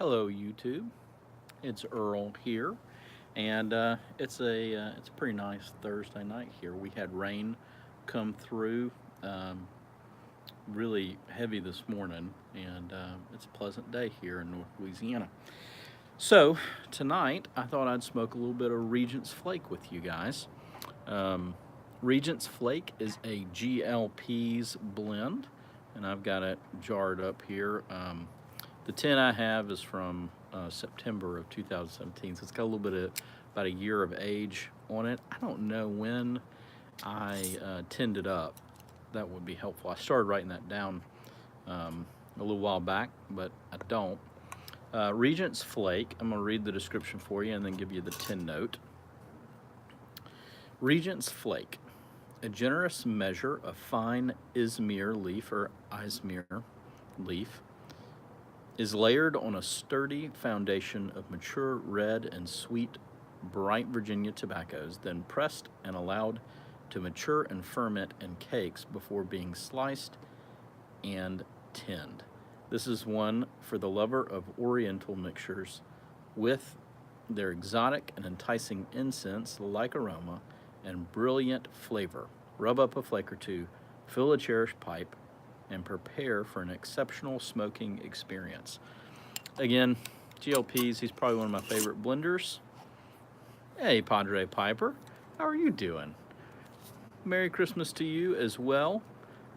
Hello, YouTube. It's Earl here, and it's a pretty nice Thursday night here. We had rain come through, um, really heavy this morning, and it's a pleasant day here in North Louisiana. So tonight, I thought I'd smoke a little bit of Regents Flake with you guys. Um, Regents Flake is a GLP's blend, and I've got it jarred up here. The tin I have is from September of 2017, so it's got a little bit of about a year of age on it. I don't know when I tinned it up. That would be helpful. I started writing that down a little while back, but I don't. Regents Flake, I'm going to read the description for you and then give you the tin note. Regents Flake, a generous measure of fine Izmir leaf or Izmir leaf, is layered on a sturdy foundation of mature red and sweet bright Virginia tobaccos, then pressed and allowed to mature and ferment in cakes before being sliced and tinned. This is one for the lover of oriental mixtures with their exotic and enticing incense-like aroma and brilliant flavor. Rub up a flake or two, fill a cherished pipe, and prepare for an exceptional smoking experience. Again, GLP's, he's probably one of my favorite blenders. Hey, Padre Piper, how are you doing? Merry Christmas to you as well.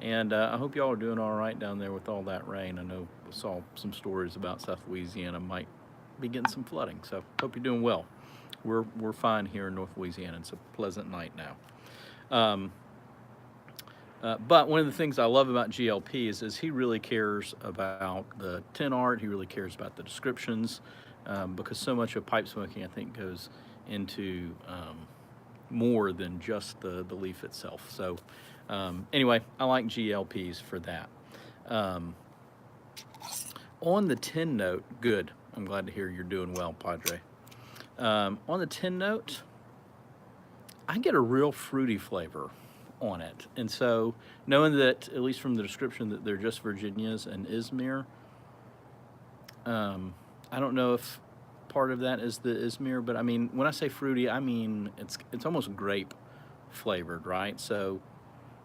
And I hope y'all are doing all right down there with all that rain. I know we saw some stories about South Louisiana might be getting some flooding, so hope you're doing well. We're fine here in North Louisiana. It's a pleasant night now. But one of the things I love about GLP is he really cares about the tin art. He really cares about the descriptions, because so much of pipe smoking, I think, goes into more than just the leaf itself. So anyway, I like GLPs for that. On the tin note, good. I'm glad to hear you're doing well, Padre. On the tin note, I get a real fruity flavor on it. And so knowing that, at least from the description, that they're just Virginias and Izmir, I don't know if part of that is the Izmir, but I mean, when I say fruity, I mean it's almost grape flavored, right? So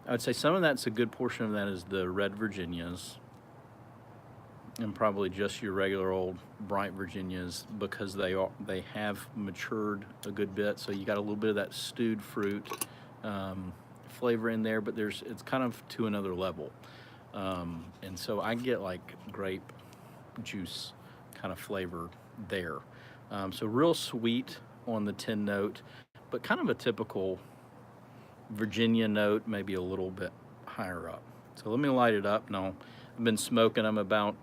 I would say some of that's a good portion of that is the red Virginias, and probably just your regular old bright Virginias, because they have matured a good bit. So you got a little bit of that stewed fruit flavor in there, but it's kind of to another level. And so I get like grape juice kind of flavor there. So real sweet on the tin note, but kind of a typical Virginia note, maybe a little bit higher up. So let me light it up. Now, I've been smoking. I'm about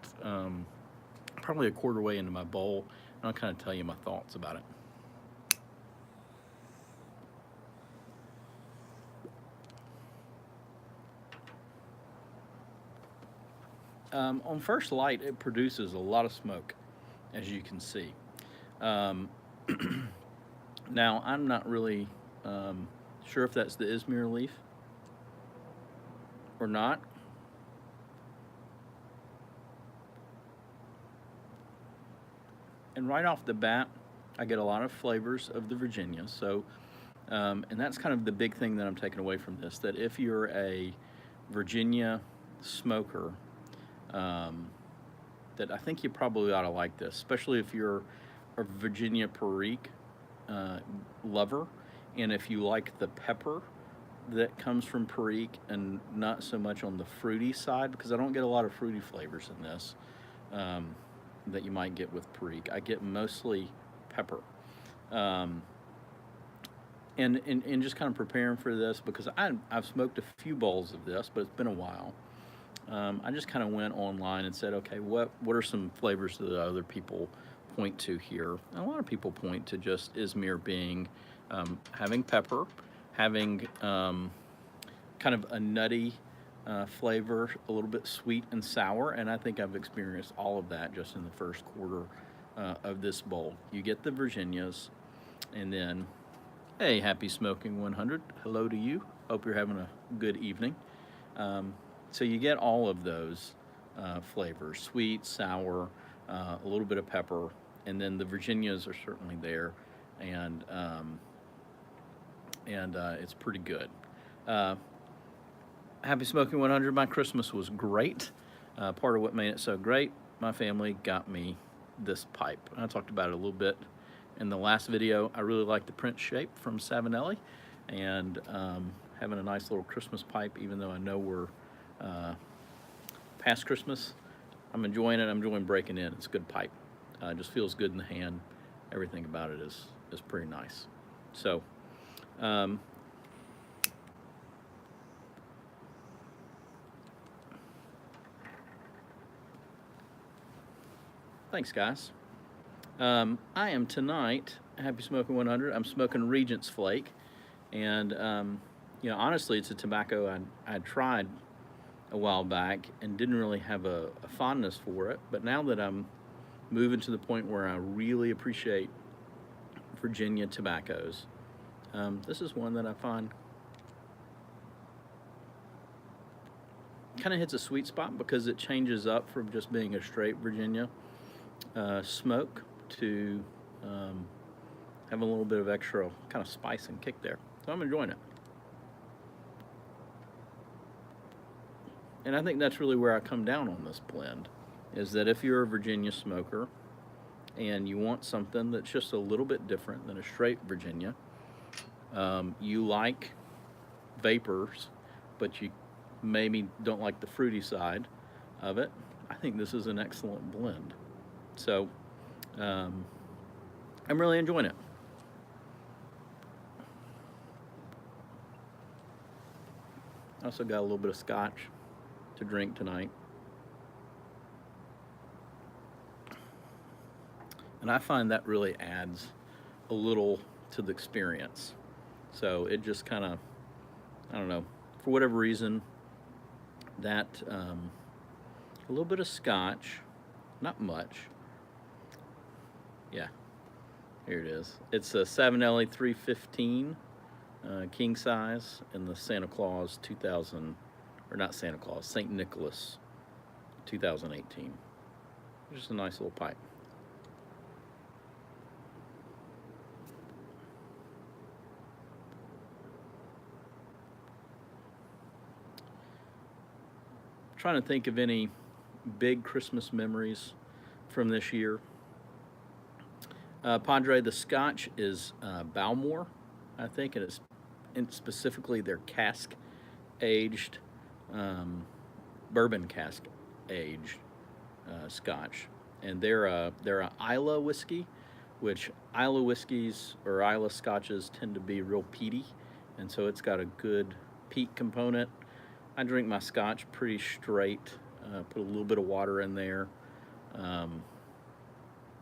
probably a quarter way into my bowl, and I'll kind of tell you my thoughts about it. On first light, it produces a lot of smoke, as you can see. Um, Now, I'm not really sure if that's the Izmir leaf or not. And right off the bat, I get a lot of flavors of the Virginia. So, and that's kind of the big thing that I'm taking away from this, that if you're a Virginia smoker, that I think you probably ought to like this, especially if you're a Virginia Perique lover, and if you like the pepper that comes from Perique and not so much on the fruity side, because I don't get a lot of fruity flavors in this that you might get with Perique. I get mostly pepper. Um, and just kind of preparing for this, because I've smoked a few bowls of this, but it's been a while. I just kind of went online and said, okay, what are some flavors that other people point to here? And a lot of people point to just Izmir being having pepper, having kind of a nutty flavor, a little bit sweet and sour, and I think I've experienced all of that just in the first quarter of this bowl. You get the Virginias, and then, hey, happy smoking 100. Hello to you. Hope you're having a good evening. So you get all of those flavors, sweet, sour, a little bit of pepper, and then the Virginias are certainly there, and it's pretty good. Uh, Happy Smoking 100. My Christmas was great. Part of what made it so great, my family got me this pipe. I talked about it a little bit in the last video. I really like the print shape from Savinelli, and having a nice little Christmas pipe, even though I know we're past Christmas, I'm enjoying it. I'm enjoying breaking in. It's a good pipe. It just feels good in the hand. Everything about it is pretty nice. So, thanks, guys. I am tonight, Happy Smoking 100. I'm smoking Regents Flake. And, honestly, it's a tobacco I tried a while back and didn't really have a fondness for it. But now that I'm moving to the point where I really appreciate Virginia tobaccos, this is one that I find kind of hits a sweet spot because it changes up from just being a straight Virginia smoke to have a little bit of extra kind of spice and kick there. So I'm enjoying it. And I think that's really where I come down on this blend, is that if you're a Virginia smoker and you want something that's just a little bit different than a straight Virginia, you like vapors, but you maybe don't like the fruity side of it, I think this is an excellent blend. So I'm really enjoying it. I also got a little bit of scotch to drink tonight. And I find that really adds a little to the experience. So it just kind of, I don't know, for whatever reason, that a little bit of scotch, not much. Yeah, here it is. It's a Savinelli 315 king size in the Santa Claus 2000, or not Santa Claus, St. Nicholas 2018. Just a nice little pipe. Trying to think of any big Christmas memories from this year. Padre, the scotch is Balmore, I think, and it's specifically their cask aged, bourbon cask aged scotch, and they're a Isla whiskey, which Isla whiskeys or Isla scotches tend to be real peaty, and so it's got a good peat component. I drink my scotch pretty straight, put a little bit of water in there, not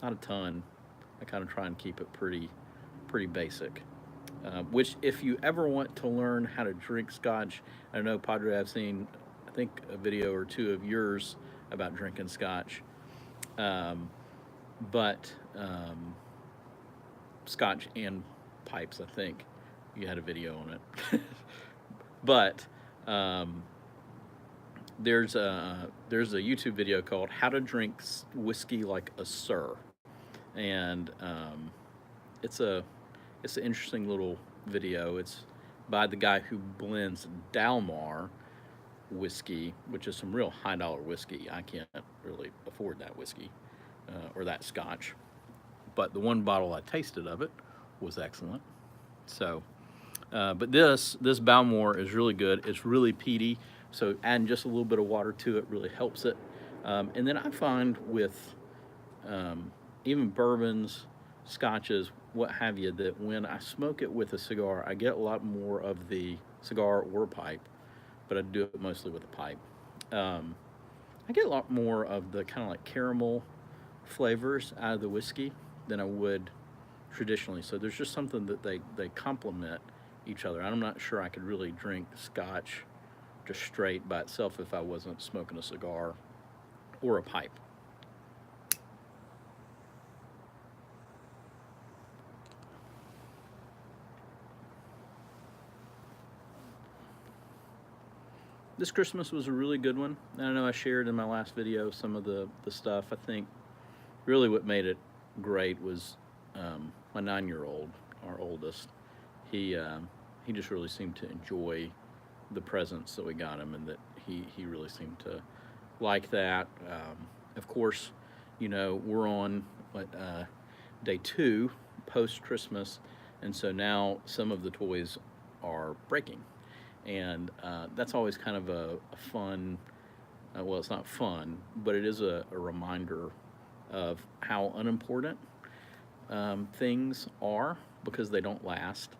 a ton. I kind of try and keep it pretty basic. Which, if you ever want to learn how to drink scotch, I know, Padre, I've seen, I think, a video or two of yours about drinking scotch. But scotch and pipes, I think you had a video on it. But there's a YouTube video called "How to Drink Whiskey Like a Sir," and it's an interesting little video. It's by the guy who blends Dalmar whiskey, which is some real high-dollar whiskey. I can't really afford that whiskey or that scotch, but the one bottle I tasted of it was excellent. So, but this Balmore is really good. It's really peaty, so adding just a little bit of water to it really helps it. And then I find with even bourbons, scotches, what have you, that when I smoke it with a cigar, I get a lot more of the cigar or pipe, but I do it mostly with a pipe. I get a lot more of the kind of like caramel flavors out of the whiskey than I would traditionally. So there's just something that they complement each other. I'm not sure I could really drink scotch just straight by itself if I wasn't smoking a cigar or a pipe. This Christmas was a really good one. I know I shared in my last video some of the stuff. I think really what made it great was my 9-year-old, our oldest. He just really seemed to enjoy the presents that we got him, and that he really seemed to like that. Of course, we're on what day 2 post Christmas, and so now some of the toys are breaking, and that's always kind of a fun. Well, it's not fun, but it is a reminder of how unimportant things are, because they don't last.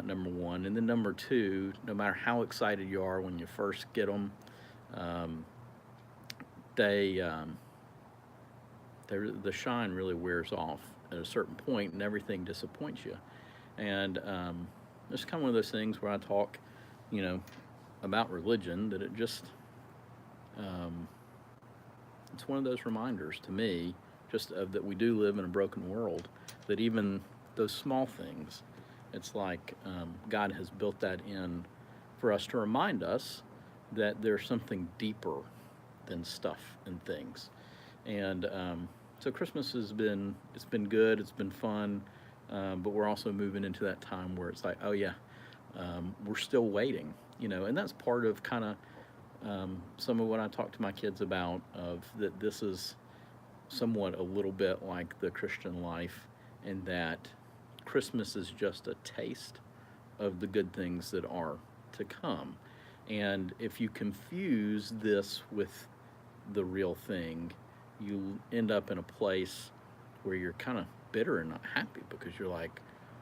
Number one, and then number two, no matter how excited you are when you first get them, um, they the shine really wears off at a certain point, and everything disappoints you. And it's kind of one of those things where I talk, you know, about religion, that it just um, it's one of those reminders to me, just of that we do live in a broken world, that even those small things, it's like God has built that in for us to remind us that there's something deeper than stuff and things. And so Christmas it's been good, it's been fun, but we're also moving into that time where it's like, oh yeah, we're still waiting, and that's part of kind of some of what I talk to my kids about, of that this is somewhat a little bit like the Christian life, in that Christmas is just a taste of the good things that are to come. And if you confuse this with the real thing, you end up in a place where you're kind of bitter and not happy, because you're like,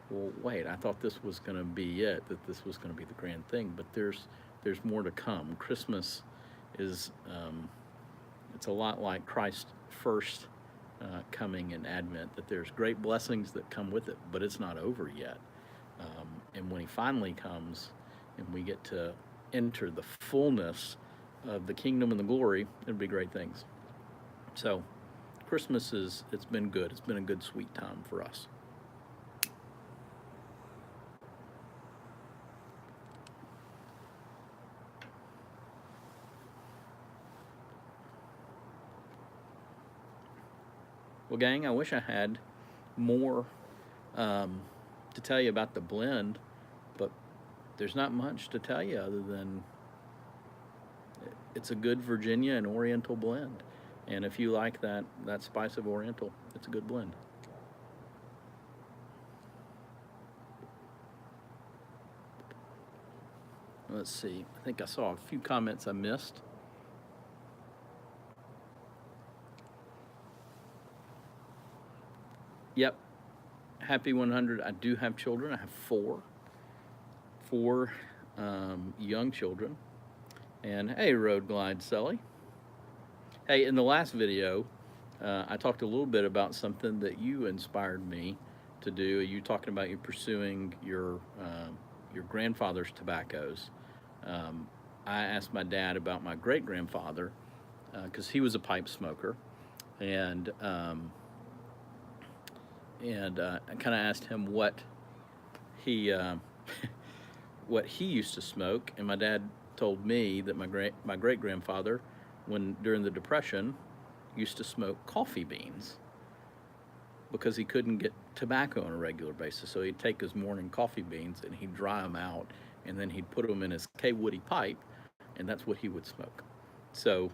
well, wait, I thought this was going to be it, that this was going to be the grand thing, but there's more to come. Christmas is it's a lot like Christ's first coming in Advent, that there's great blessings that come with it, but it's not over yet. And when he finally comes and we get to enter the fullness of the kingdom and the glory, it'll be great things. So Christmas it's been good. It's been a good, sweet time for us. Well, gang, I wish I had more um, to tell you about the blend, but there's not much to tell you other than it's a good Virginia and Oriental blend. And if you like that spice of Oriental, it's a good blend. Let's see. I think I saw a few comments I missed. Yep. Happy 100. I do have children. I have four young children. And hey, Road Glide Sully. Hey, in the last video, I talked a little bit about something that you inspired me to do. You talking about you pursuing your grandfather's tobaccos. I asked my dad about my great grandfather, because he was a pipe smoker, and I kind of asked him he what he used to smoke, and my dad told me that my great grandfather, when during the Depression, used to smoke coffee beans, because he couldn't get tobacco on a regular basis. So he'd take his morning coffee beans and he'd dry them out, and then he'd put them in his K Woody pipe, and that's what he would smoke. So,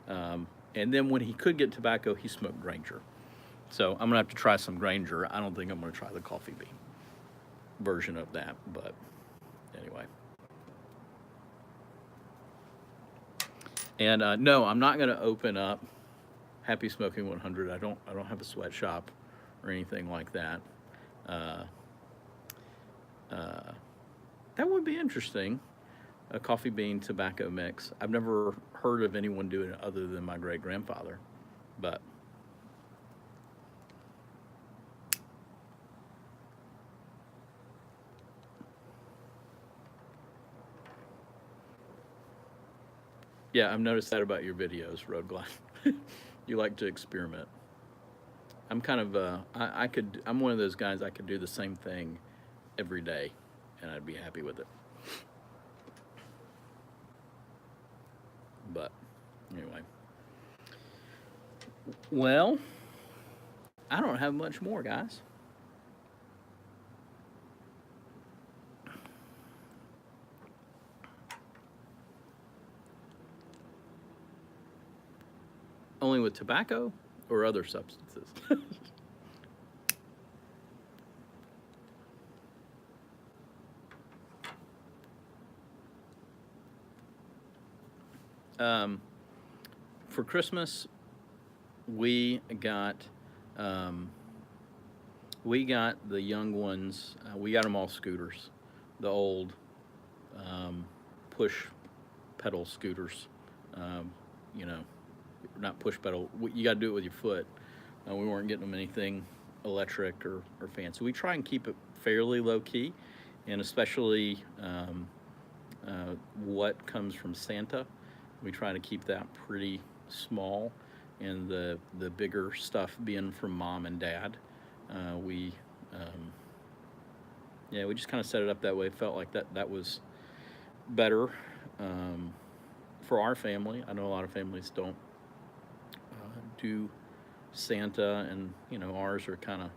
and then when he could get tobacco, he smoked Granger. So I'm gonna have to try some Granger. I don't think I'm gonna try the coffee bean version of that, but anyway. And no, I'm not gonna open up Happy Smoking 100. I don't have a sweatshop or anything like that. Uh, uh, that would be interesting. A coffee bean tobacco mix. I've never heard of anyone doing it other than my great grandfather, but yeah, I've noticed that about your videos, Road Glide. You like to experiment. I'm kind of I'm one of those guys, I could do the same thing every day and I'd be happy with it. But anyway. Well, I don't have much more, guys. Only with tobacco or other substances. um, for Christmas, we got um, we got the young ones. We got them all scooters, the old um, push pedal scooters. Um, you know, not push pedal. You got to do it with your foot. We weren't getting them anything electric or fancy. We try and keep it fairly low key, and especially what comes from Santa. We try to keep that pretty small, and the bigger stuff being from mom and dad. We yeah, we just kind of set it up that way. Felt like that was better um, for our family. I know a lot of families don't do Santa, and ours are kind of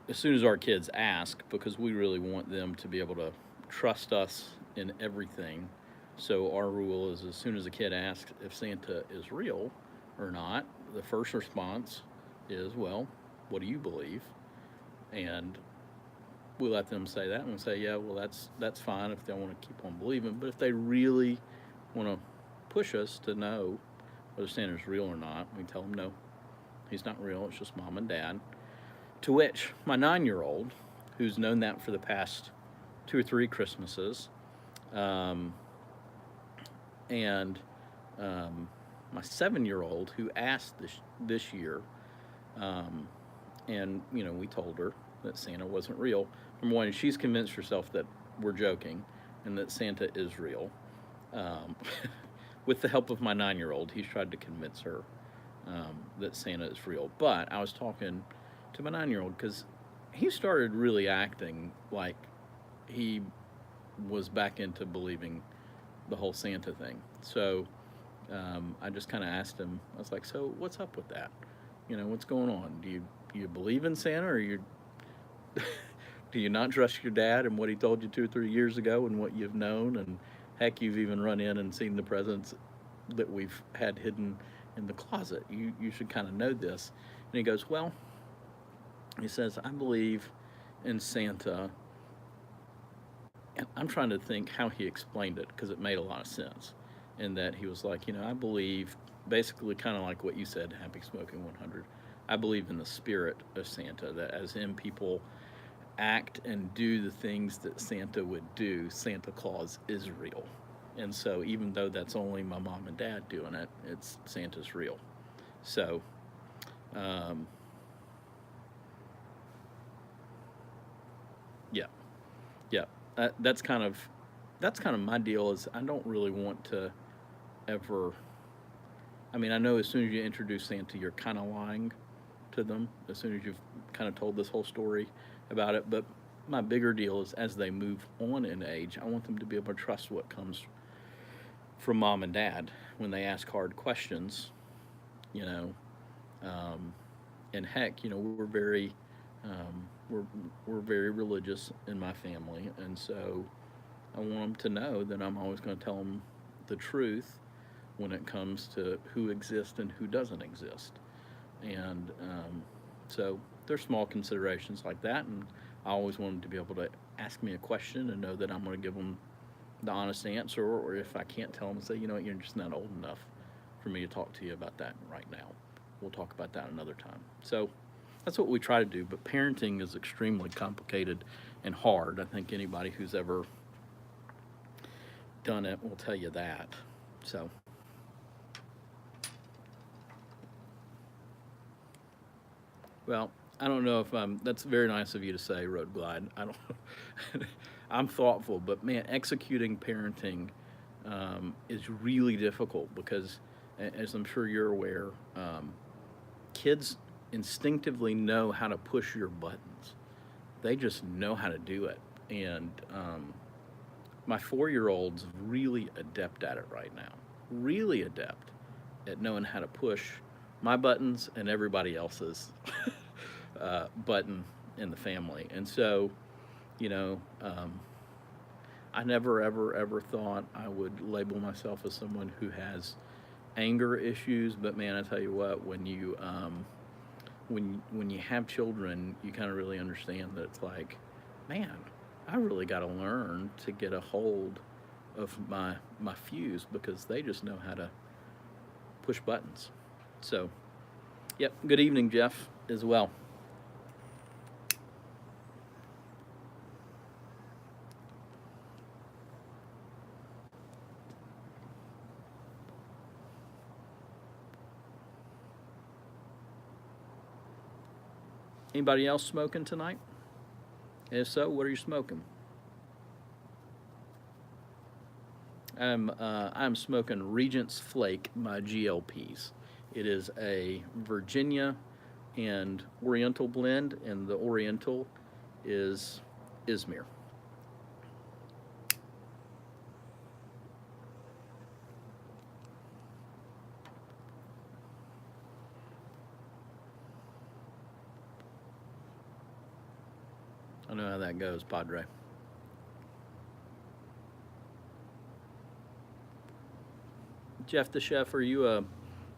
as soon as our kids ask, because we really want them to be able to trust us in everything. So our rule is as soon as a kid asks if Santa is real or not, the first response is, well, what do you believe? And we let them say that, and we say, yeah, well, that's fine if they want to keep on believing. But if they really want to push us to know whether Santa's real or not, we tell them no, he's not real. It's just mom and dad. To which my 9-year-old, who's known that for the past 2 or 3 Christmases, um, and my 7-year-old, who asked this year, um, and we told her that Santa wasn't real. Number one, she's convinced herself that we're joking, and that Santa is real. Um, with the help of my 9-year-old, he's tried to convince her that Santa is real. But I was talking to my 9-year-old because he started really acting like he was back into believing the whole Santa thing. So I just kind of asked him. I was like, "So what's up with that? What's going on? Do you believe in Santa, or do you not trust your dad and what he told you 2 or 3 years ago and what you've known? And heck, you've even run in and seen the presents that we've had hidden in the closet. You should kind of know this." And he goes, "Well," he says, "I believe in Santa." And I'm trying to think how he explained it, because it made a lot of sense. In that he was like, I believe, basically kind of like what you said, Happy Smoking 100. I believe in the spirit of Santa, that as in people act and do the things that Santa would do, Santa Claus is real. And so even though that's only my mom and dad doing it, it's Santa's real. So, um, yeah, yeah. That's kind of my deal. Is I don't really want to ever. I mean, I know as soon as you introduce Santa, you're kind of lying to them. As soon as you've kind of told this whole story about it, but my bigger deal is as they move on in age, I want them to be able to trust what comes from mom and dad when they ask hard questions. You know, um, and heck, we're we're very religious in my family, and so I want them to know that I'm always going to tell them the truth when it comes to who exists and who doesn't exist. And so there's small considerations like that, and I always want them to be able to ask me a question and know that I'm going to give them the honest answer, or if I can't tell them, say, what, you're just not old enough for me to talk to you about that right now. We'll talk about that another time. So that's what we try to do. But parenting is extremely complicated and hard. I think anybody who's ever done it will tell you that. So, well, I don't know if that's very nice of you to say, Road Glide. I don't. I'm thoughtful, but man, executing parenting is really difficult because, as I'm sure you're aware, kids instinctively know how to push your buttons. They just know how to do it, and my 4-year-old's really adept at it right now. Really adept at knowing how to push my buttons and everybody else's button in the family. And so, you know, I never, ever, ever thought I would label myself as someone who has anger issues. But man, I tell you what, when you have children, you kind of really understand that it's like, man, I really got to learn to get a hold of my fuse because they just know how to push buttons. So, yep. Good evening, Jeff, as well. Anybody else smoking tonight? If so, what are you smoking? I'm smoking Regents Flake by GLPs. It is a Virginia and Oriental blend, and the Oriental is Izmir. I know how that goes, Padre. Jeff the chef, are you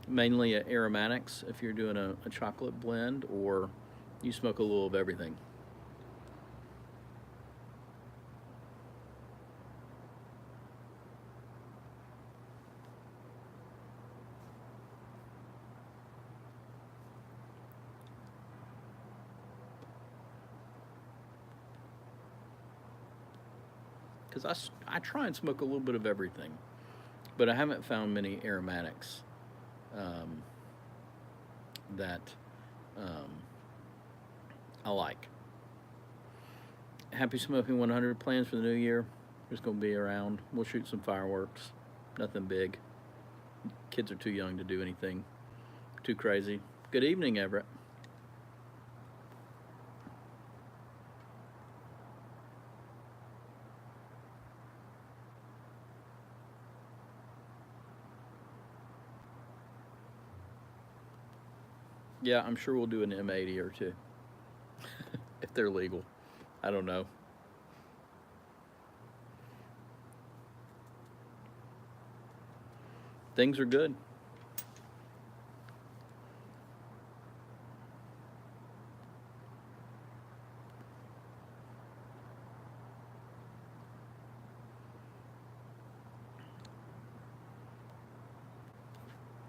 mainly a aromatics if you're doing a chocolate blend, or you smoke a little of everything? Because I try and smoke a little bit of everything, but I haven't found many aromatics um, that um, I like. Happy Smoking 100 plans for the new year. Just going to be around. We'll shoot some fireworks. Nothing big. Kids are too young to do anything too crazy. Good evening, Everett. Yeah, I'm sure we'll do an M80 or two if they're legal. I don't know. Things are good.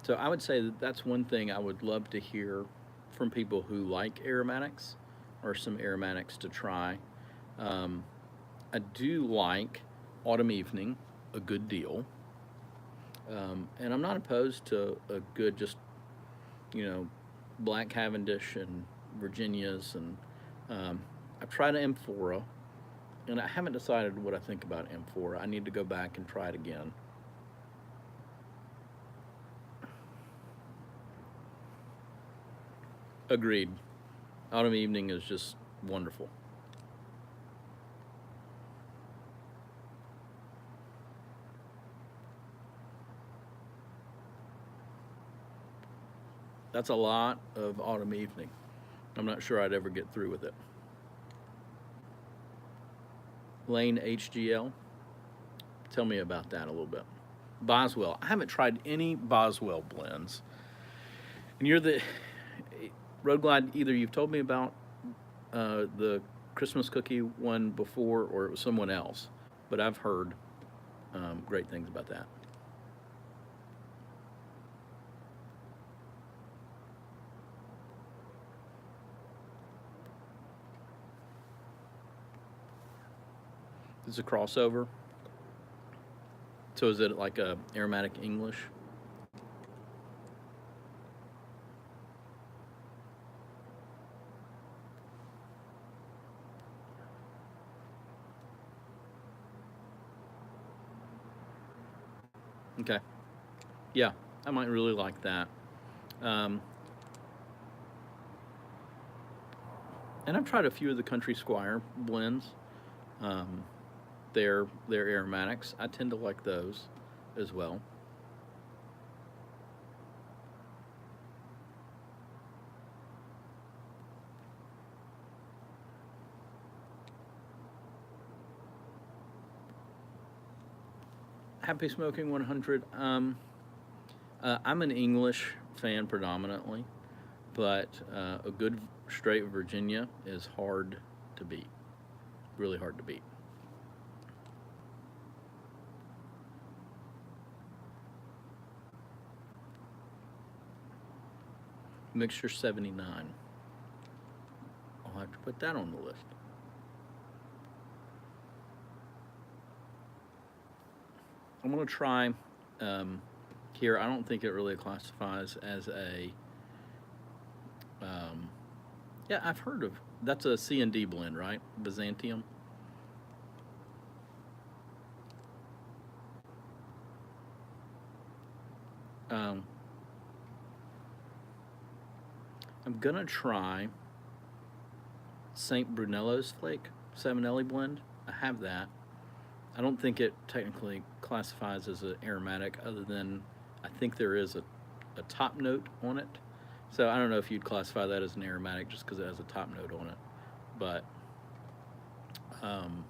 So I would say that that's one thing I would love to hear from people who like aromatics or some aromatics to try. Um, I do like Autumn Evening a good deal. And I'm not opposed to a good, just, you know, Black Cavendish and Virginias. And I've tried an Amphora, and I haven't decided what I think about Amphora. I need to go back and try it again. Agreed. Autumn Evening is just wonderful. That's a lot of Autumn Evening. I'm not sure I'd ever get through with it. Lane HGL, tell me about that a little bit. Boswell, I haven't tried any Boswell blends. And you're the Road Glide, either you've told me about the Christmas cookie one before or it was someone else, but I've heard great things about that. It's a crossover. So is it like a aromatic English? Okay. Yeah, I might really like that. Um, and I've tried a few of the Country Squire blends. Um, their aromatics. I tend to like those as well. Happy Smoking 100. I'm an English fan predominantly, but a good straight Virginia is hard to beat. Really hard to beat. Mixture 79. I'll have to put that on the list. I'm going to try here. I don't think it really classifies as a. Um, yeah, I've heard of that's a C and D blend, right? Byzantium. Um, I'm gonna try Saint Brunello's Flake Savinelli blend. I have that. I don't think it technically classifies as an aromatic, other than I think there is a top note on it. So I don't know if you'd classify that as an aromatic just because it has a top note on it. But um,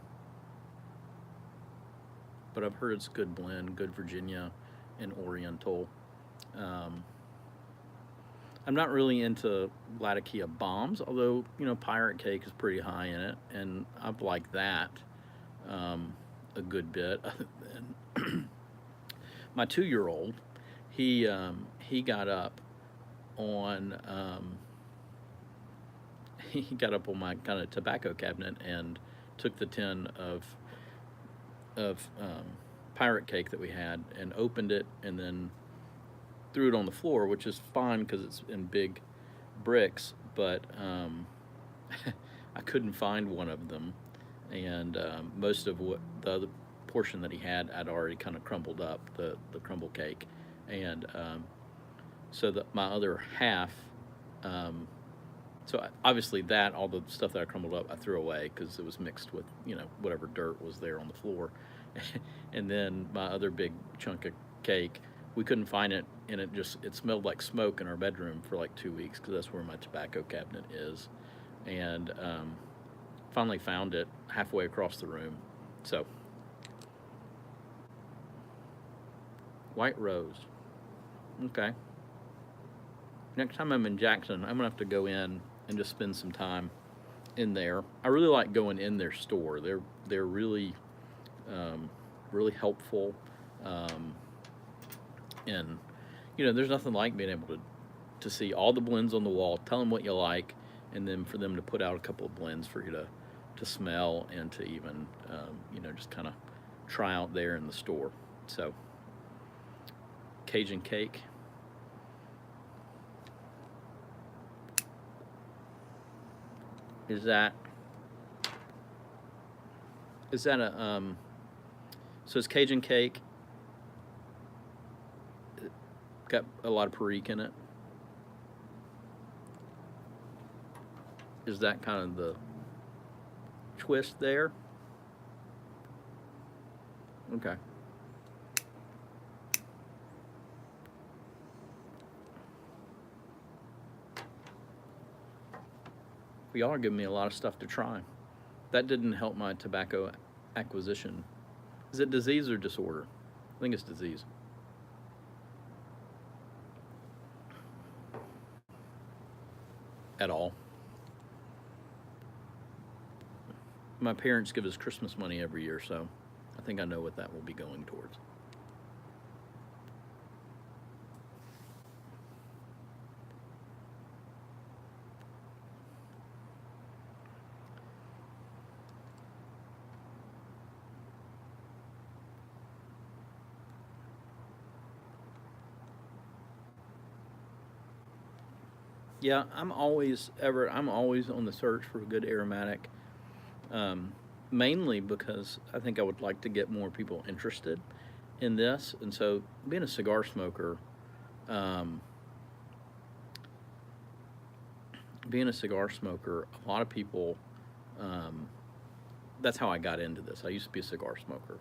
but I've heard it's a good blend, good Virginia and Oriental. Um, I'm not really into Latakia bombs, although Pirate Cake is pretty high in it, and I've liked that um, a good bit. And my 2-year-old, he got up on he got up on my kind of tobacco cabinet and took the tin of Pirate Cake that we had and opened it and then threw it on the floor, which is fine because it's in big bricks, but I couldn't find one of them, and most of what the other portion that he had, I'd already kind of crumbled up the crumble cake, and so my other half. Um, obviously that all the stuff that I crumbled up I threw away because it was mixed with whatever dirt was there on the floor, and then my other big chunk of cake we couldn't find it, and it smelled like smoke in our bedroom for like 2 weeks because that's where my tobacco cabinet is, and finally found it halfway across the room. So White Rose, okay. Next time I'm in Jackson, I'm gonna have to go in and just spend some time in there. I really like going in their store. They're really really helpful, um, and there's nothing like being able to see all the blends on the wall, tell them what you like, and then for them to put out a couple of blends for you to smell and to even just kind of try out there in the store. So Cajun Cake. Is that a so is Cajun Cake got a lot of Perique in it? Is that kind of the twist there? Okay. Well, y'all are giving me a lot of stuff to try. That didn't help my tobacco acquisition. Is it disease or disorder? I think it's disease. At all. My parents give us Christmas money every year, so I think I know what that will be going towards. Yeah, I'm always on the search for a good aromatic, um, mainly because I think I would like to get more people interested in this. And so, being a cigar smoker, um, a lot of people, um, that's how I got into this. I used to be a cigar smoker.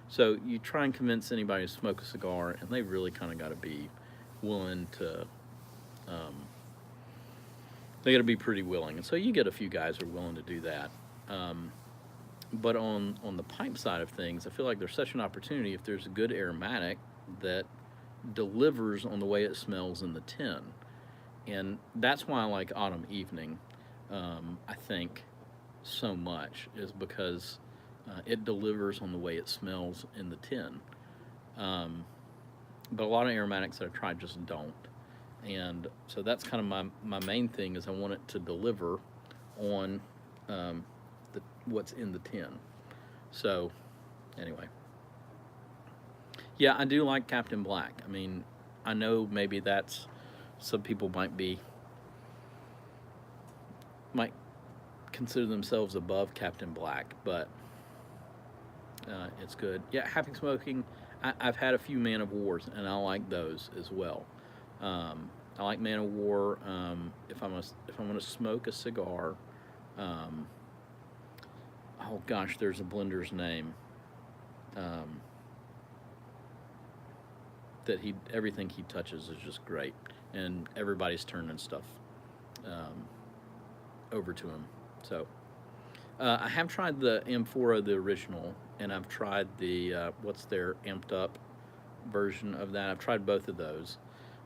So you try and convince anybody to smoke a cigar, and they really kind of got to be willing to. They got to be pretty willing, and so you get a few guys who are willing to do that. Um, But on the pipe side of things, I feel like there's such an opportunity if there's a good aromatic that delivers on the way it smells in the tin. And that's why I like Autumn Evening, I think, so much, is because it delivers on the way it smells in the tin. Um, but a lot of aromatics that I've tried just don't. And so that's kind of my main thing is I want it to deliver on what's in the tin. So anyway, yeah, I do like Captain Black. I mean, I know maybe that's some people might consider themselves above Captain Black, but it's good. Yeah, Happy Smoking. I've had a few Man of Wars, and I like those as well. I like Man of War. If I'm gonna smoke a cigar, um, oh gosh, there's a blender's name um, that everything he touches is just great, and everybody's turning stuff um, over to him. So I have tried the Amphora, the original, and I've tried the what's their amped up version of that. I've tried both of those,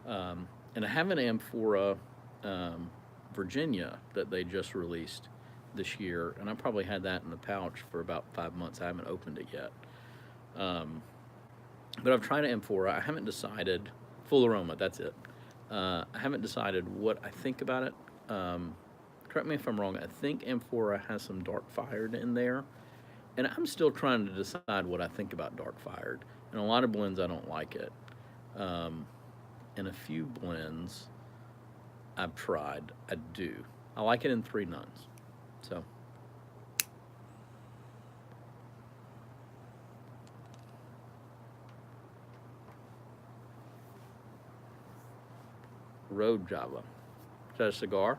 and I have an Amphora um, Virginia that they just released this year, and I probably had that in the pouch for about 5 months. I haven't opened it yet, um, but I've tried Amphora. I haven't decided. Full aroma, that's it. I haven't decided what I think about it. Correct me if I'm wrong. I think Amphora has some dark fired in there, and I'm still trying to decide what I think about dark fired. In a lot of blends, I don't like it. Um, in a few blends I've tried, I do. I like it in 3 nuns. So Road Java. Is that a cigar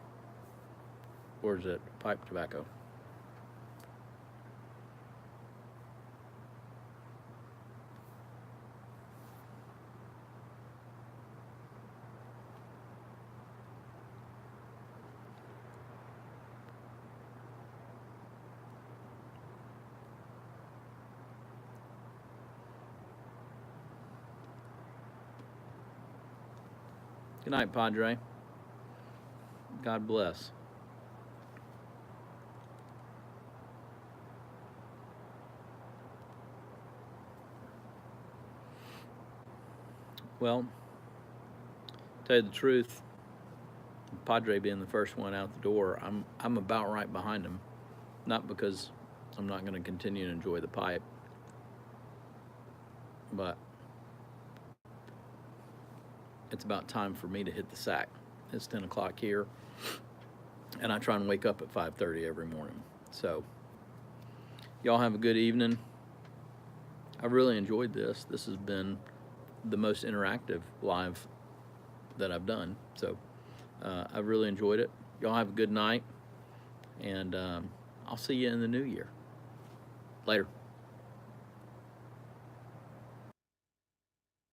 or is it pipe tobacco? Good night, Padre. God bless. Well, tell you the truth, Padre being the first one out the door, I'm about right behind him. Not because I'm not going to continue to enjoy the pipe, but it's about time for me to hit the sack. It's 10 o'clock here, and I try and wake up at 5:30 every morning. So y'all have a good evening. I really enjoyed this. This has been the most interactive live that I've done. So I really enjoyed it. Y'all have a good night, and I'll see you in the new year. Later.